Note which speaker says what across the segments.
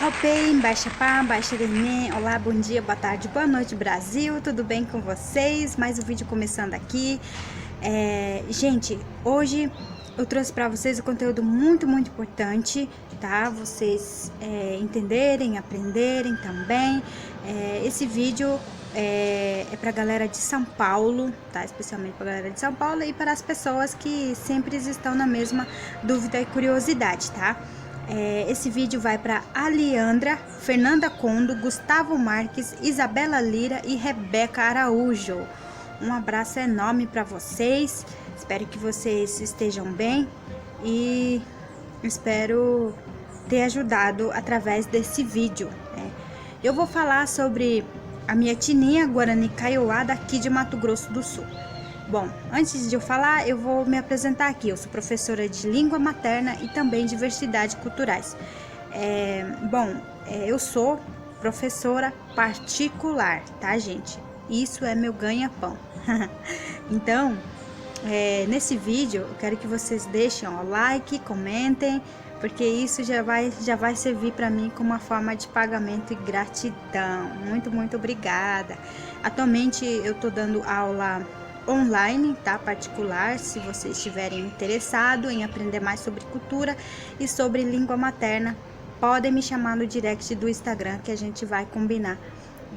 Speaker 1: Alpei, Baixa Pá, Baixa Neném, olá, bom dia, boa tarde, boa noite Brasil, tudo bem com vocês? Mais um vídeo começando aqui. Gente, hoje eu trouxe para vocês um conteúdo muito importante, tá? Vocês entenderem, aprenderem também. Esse vídeo é pra galera de São Paulo, tá? Especialmente pra galera de São Paulo e para as pessoas que sempre estão na mesma dúvida e curiosidade, tá? Esse vídeo vai para Aliandra, Fernanda Condo, Gustavo Marques, Isabela Lira e Rebeca Araújo. Um abraço enorme para vocês. Espero que vocês estejam bem e espero ter ajudado através desse vídeo. Eu vou falar sobre a minha etnia Guarani Kaiowá daqui de Mato Grosso do Sul. Bom, antes de eu falar, eu vou me apresentar aqui. Eu sou professora de língua materna e também diversidade culturais. Eu sou professora particular, tá, gente? Isso é meu ganha-pão. Então, nesse vídeo, eu quero que vocês deixem o like, comentem, porque isso já vai servir para mim como uma forma de pagamento e gratidão. Muito obrigada. Atualmente, eu tô dando aula online, tá? Particular, se vocês estiverem interessados em aprender mais sobre cultura e sobre língua materna, podem me chamar no direct do Instagram que a gente vai combinar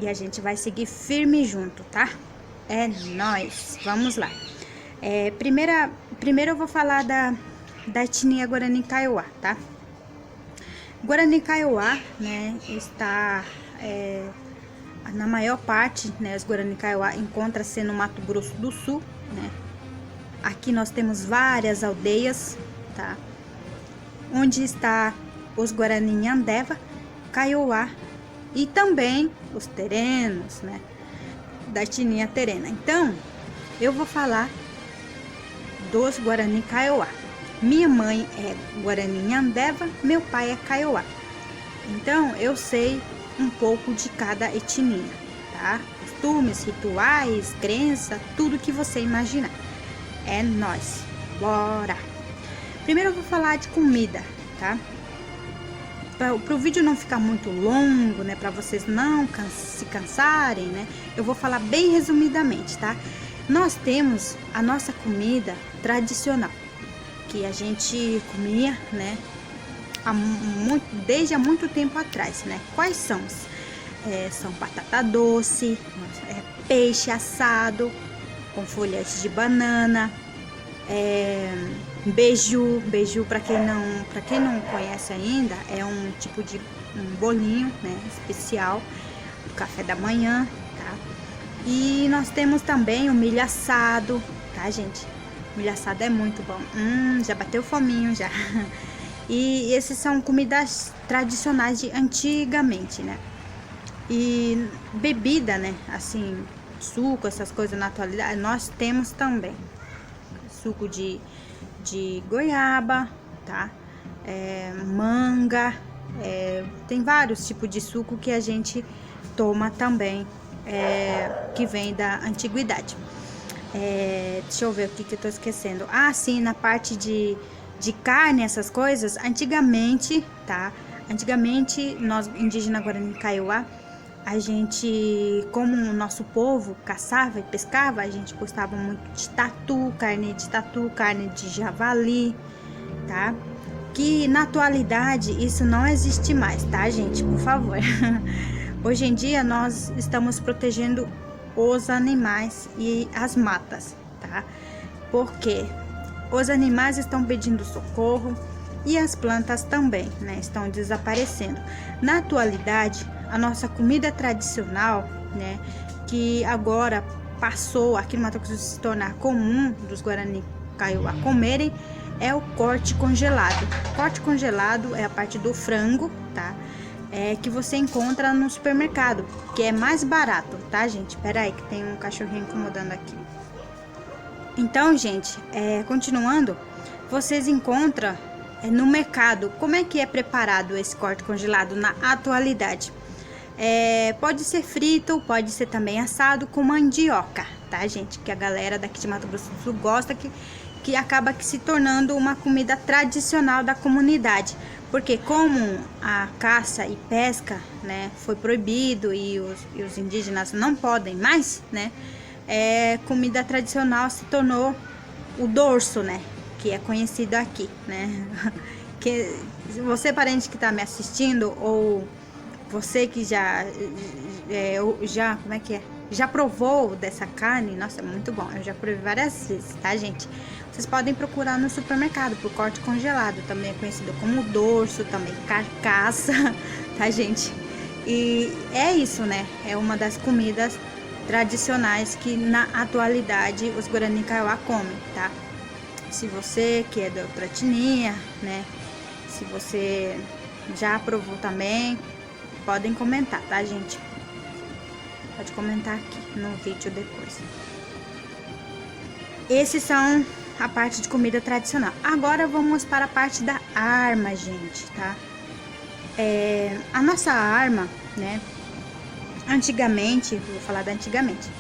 Speaker 1: e a gente vai seguir firme junto, tá? É nóis! Vamos lá! Primeiro eu vou falar da etnia Guarani Kaiowá, tá? Guarani Kaiowá, né, está na maior parte, né, os Guarani Kaiowá encontra-se no Mato Grosso do Sul, né? Aqui nós temos várias aldeias, tá? Onde está os Guarani Nhandeva, Kaiowá e também os terenos, né, da etnia terena. Então, eu vou falar dos Guarani Kaiowá. Minha mãe é Guarani Nhandeva, meu pai é Kaiowá. Então, eu sei um pouco de cada etnia, tá? Costumes, rituais, crença, tudo que você imaginar. É nóis. Bora! Primeiro eu vou falar de comida, tá? Para o vídeo não ficar muito longo, né? Para vocês não se cansarem, né? Eu vou falar bem resumidamente, tá? Nós temos a nossa comida tradicional, que a gente comia, né? Desde há muito tempo atrás, né? Quais são? São batata doce, peixe assado com folhas de banana, beiju. Beiju, para quem não conhece ainda, é um tipo de um bolinho, né, especial do café da manhã, tá? E nós temos também o milho assado, tá, gente? O milho assado é muito bom. Já bateu fominho já. E esses são comidas tradicionais de antigamente, né? E bebida, né? Assim, suco, essas coisas na atualidade, nós temos também. Suco de goiaba, tá? Manga, tem vários tipos de suco que a gente toma também, que vem da antiguidade. Deixa eu ver o que eu tô esquecendo. Sim, na parte de carne, essas coisas, antigamente, tá? Antigamente, nós, indígena Guarani Kaiowá, a gente, como o nosso povo caçava e pescava, a gente gostava muito de tatu, carne de javali, tá? Que na atualidade isso não existe mais, tá, gente? Por favor. Hoje em dia nós estamos protegendo os animais e as matas, tá? Porque os animais estão pedindo socorro e as plantas também, né, estão desaparecendo. Na atualidade, a nossa comida tradicional, né, que agora passou aqui no Mato Grosso se tornar comum dos Guarani Kaiowá comerem, é o corte congelado. Corte congelado é a parte do frango, tá? Que você encontra no supermercado, que é mais barato, tá, gente? Pera aí que tem um cachorrinho incomodando aqui. Então, gente, continuando, vocês encontram no mercado como é que é preparado esse corte congelado na atualidade. Pode ser frito, pode ser também assado com mandioca, tá, gente? Que a galera daqui de Mato Grosso do Sul gosta, que acaba que se tornando uma comida tradicional da comunidade. Porque como a caça e pesca, né, foi proibido e os indígenas não podem mais, né, comida tradicional se tornou o dorso, né, que é conhecido aqui, né. Que você, parente que está me assistindo, ou você que já como é que é? Já provou dessa carne? Nossa, é muito bom. Eu já provei várias vezes, tá, gente? Vocês podem procurar no supermercado por corte congelado, também é conhecido como dorso, também carcaça, tá, gente? E é isso, né? É uma das comidas tradicionais que na atualidade os Guarani Kaiowá comem, tá? Se você que é da outra etnia, né? Se você já provou também, podem comentar, tá, gente? Pode comentar aqui no vídeo depois. Esses são a parte de comida tradicional. Agora vamos para a parte da arma, gente, tá? A nossa arma, né? Antigamente, vou falar da antigamente.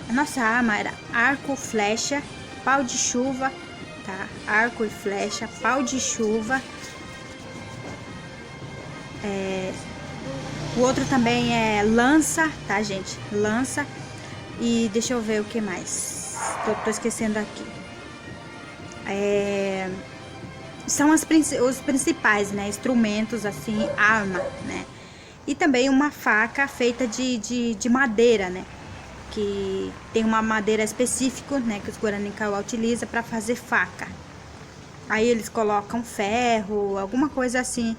Speaker 1: A nossa arma era arco, flecha, pau de chuva, tá? Arco e flecha, pau de chuva. O outro também é lança, tá, gente? Lança. E deixa eu ver o que mais. Tô esquecendo aqui. São os principais, né? Instrumentos, assim, arma, né? E também uma faca feita de madeira, né? Que tem uma madeira específica, né? Que os Guarani Kaiowá utilizam para fazer faca. Aí eles colocam ferro, alguma coisa assim,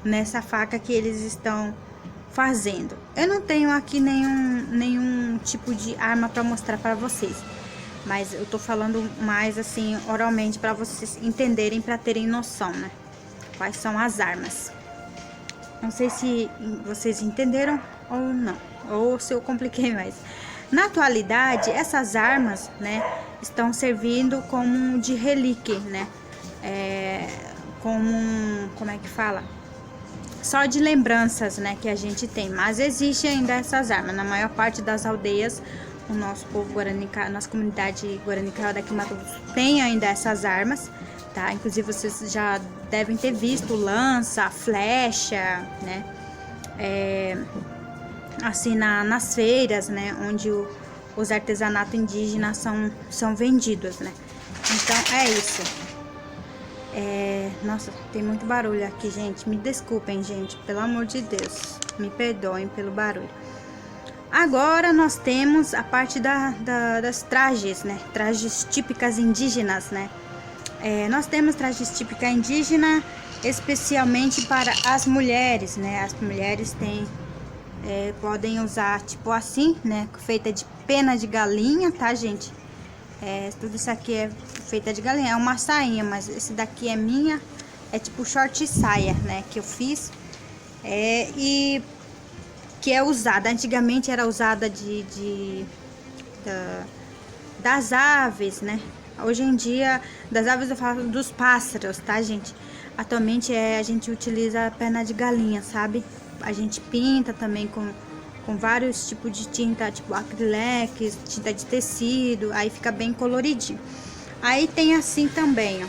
Speaker 1: nessa faca que eles estão fazendo. Eu não tenho aqui nenhum tipo de arma para mostrar para vocês, mas eu tô falando mais assim oralmente para vocês entenderem, para terem noção, né? Quais são as armas. Não sei se vocês entenderam ou não, ou se eu compliquei mais. Na atualidade, essas armas, né, estão servindo como de relíquia, né? Como é que fala? Só de lembranças, né, que a gente tem. Mas existe ainda essas armas. Na maior parte das aldeias, o nosso povo Guarani, nossa comunidade Guarani Kaiowá daqui em Mato Grosso tem ainda essas armas, tá? Inclusive vocês já devem ter visto lança, flecha, né? Assim, nas feiras, né, onde os artesanatos indígenas são vendidos, né? Então é isso. Nossa, tem muito barulho aqui, gente. Me desculpem, gente, pelo amor de Deus. Me perdoem pelo barulho. Agora nós temos a parte das trajes, né? Trajes típicas indígenas, né? Nós temos trajes típicas indígenas, especialmente para as mulheres, né? As mulheres podem usar tipo assim, né? Feita de pena de galinha, tá, gente? Tudo isso aqui é feita de galinha. É uma sainha, mas esse daqui é minha. É tipo short e saia, né? Que eu fiz. E que é usada. Antigamente era usada das aves, né? Hoje em dia, das aves eu falo dos pássaros, tá, gente? Atualmente a gente utiliza a pena de galinha, sabe? A gente pinta também com vários tipos de tinta, tipo acrílicos, tinta de tecido, aí fica bem coloridinho. Aí tem assim também, ó,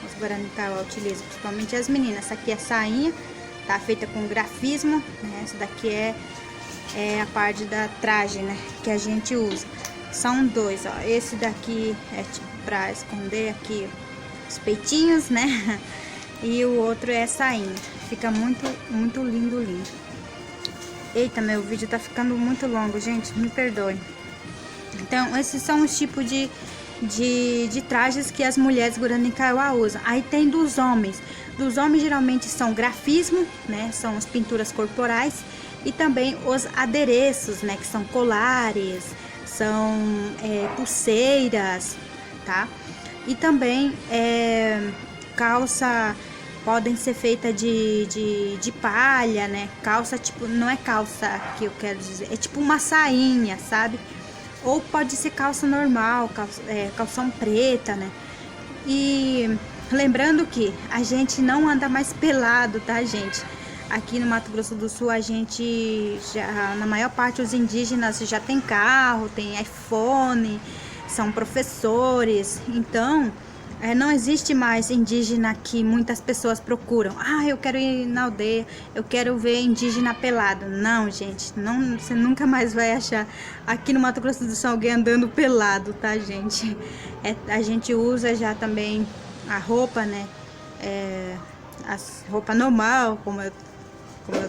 Speaker 1: os Guarani Kaiowá utilizam, principalmente as meninas. Essa aqui é sainha, tá feita com grafismo, né? Essa daqui é a parte da traje, né, que a gente usa. São dois, ó. Esse daqui é tipo pra esconder aqui os peitinhos, né? E o outro é sainha. Fica muito, muito lindo, lindo. Eita, meu vídeo tá ficando muito longo, gente, me perdoe. Então, esses são os tipos de trajes que as mulheres Guarani Kaiowá usam. Aí tem dos homens. Dos homens geralmente são grafismo, né? São as pinturas corporais. E também os adereços, né? Que são colares, são pulseiras, tá? E também calça... Podem ser feitas de palha, né? Calça, tipo, não é calça que eu quero dizer, é tipo uma sainha, sabe? Ou pode ser calça normal, calção preta, né? E lembrando que a gente não anda mais pelado, tá, gente? Aqui no Mato Grosso do Sul, a gente já, na maior parte, os indígenas já tem carro, tem iPhone, são professores. Então, não existe mais indígena que muitas pessoas procuram. Ah, eu quero ir na aldeia, eu quero ver indígena pelado. Não, gente, não, você nunca mais vai achar aqui no Mato Grosso do Sul alguém andando pelado, tá, gente? A gente usa já também a roupa, né? A roupa normal, como eu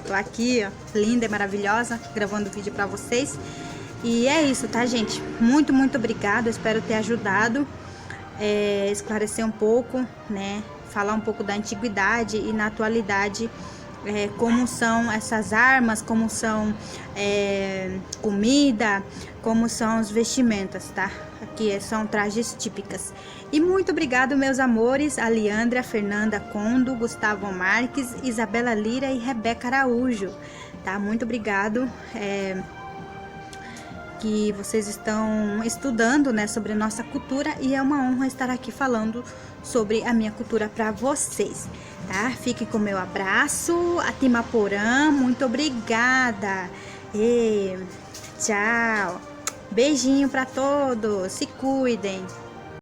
Speaker 1: tô aqui, ó, linda e maravilhosa, gravando vídeo pra vocês. E é isso, tá, gente? Muito, muito obrigada. Espero ter ajudado, esclarecer um pouco, né? Falar um pouco da antiguidade e na atualidade, como são essas armas, como são comida, como são as vestimentas, tá? Aqui são trajes típicas. E muito obrigado, meus amores, a Leandra, Fernanda Condo, Gustavo Marques, Isabela Lira e Rebeca Araújo, tá? Muito obrigado, que vocês estão estudando, né, sobre nossa cultura, e é uma honra estar aqui falando sobre a minha cultura para vocês, tá? Fiquem com o meu abraço, Atimaporã, muito obrigada, tchau, beijinho para todos, se cuidem.